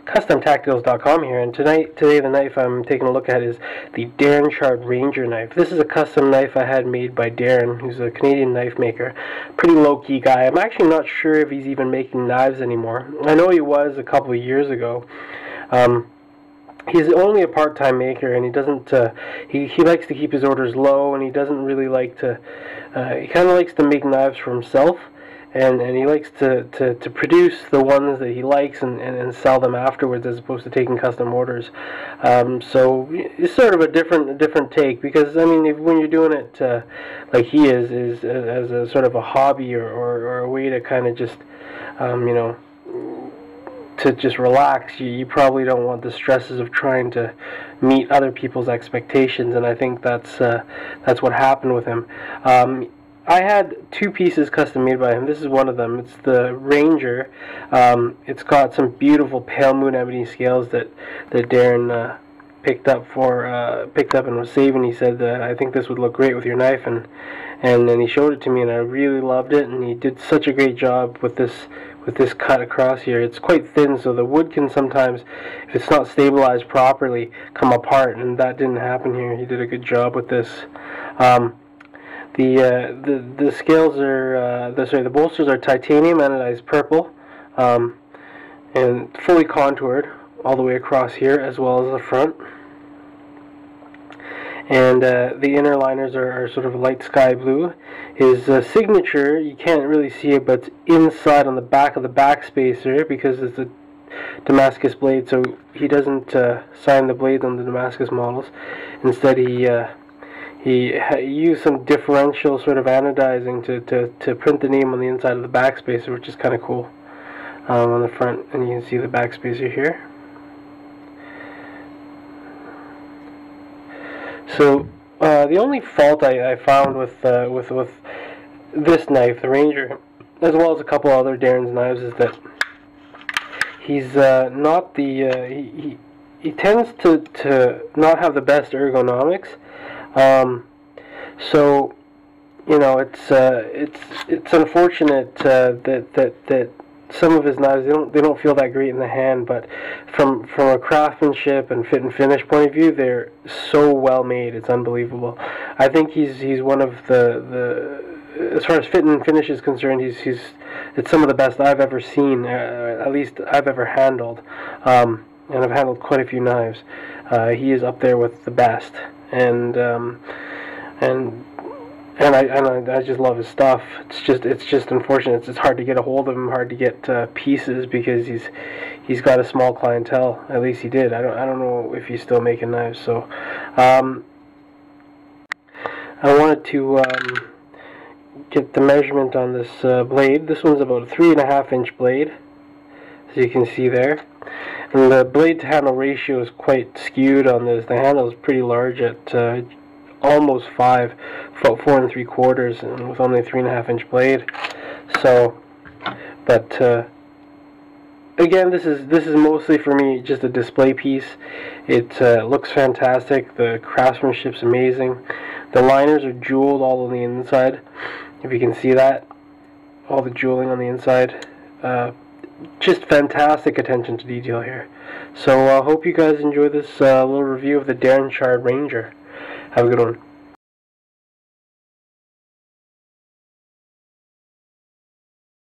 CustomTacticals.com here, and today the knife I'm taking a look at is the Darren Chard Ranger knife. This is a custom knife I had made by Darren, who's a Canadian knife maker. Pretty low-key guy. I'm actually not sure if he's even making knives anymore. I know he was a couple of years ago. He's only a part-time maker, and he doesn't. He likes to keep his orders low, and he doesn't really like to. He kind of likes to make knives for himself. And he likes to produce the ones that he likes and sell them afterwards, as opposed to taking custom orders. So it's sort of a different take, because I mean, when you're doing it like he is as a sort of a hobby or a way to kind of just to just relax, you probably don't want the stresses of trying to meet other people's expectations, and I think that's what happened with him. I had two pieces custom made by him. This is one of them. It's the Ranger. It's got some beautiful pale moon ebony scales that Darren picked up and was saving. He said that I think this would look great with your knife, and then he showed it to me, and I really loved it. And he did such a great job with this cut across here. It's quite thin, so the wood can sometimes, if it's not stabilized properly, come apart, and that didn't happen here. He did a good job with this. The scales are the bolsters are titanium anodized purple, and fully contoured all the way across here as well as the front. And the inner liners are sort of light sky blue. His signature, you can't really see it, but it's inside on the back of the backspacer, because it's a Damascus blade, so he doesn't sign the blades on the Damascus models. Instead, he used some differential sort of anodizing to print the name on the inside of the backspacer, which is kind of cool on the front, and you can see the backspacer here. So the only fault I found with this knife, the Ranger, as well as a couple other Darren's knives, is that he's not the he tends to not have the best ergonomics. So it's unfortunate that some of his knives they don't feel that great in the hand, but from a craftsmanship and fit and finish point of view, they're so well made. It's unbelievable. I think he's one of the as far as fit and finish is concerned, it's some of the best I've ever seen, at least I've ever handled, and I've handled quite a few knives. He is up there with the best, and I just love his stuff. It's just unfortunate. It's hard to get a hold of him, hard to get pieces, because he's got a small clientele. At least he did. I don't know if he's still making knives. So I wanted to get the measurement on this blade. This one's about a 3.5-inch blade, as you can see there. And the blade to handle ratio is quite skewed on this. The handle is pretty large at almost 5, about 4 3/4, and with only a 3.5-inch blade. So, but again, this is mostly for me just a display piece. It looks fantastic. The craftsmanship's amazing. The liners are jeweled all on the inside, if you can see that. All the jeweling on the inside. Just fantastic attention to detail here. So I hope you guys enjoy this little review of the Darren Chard Ranger. Have a good one.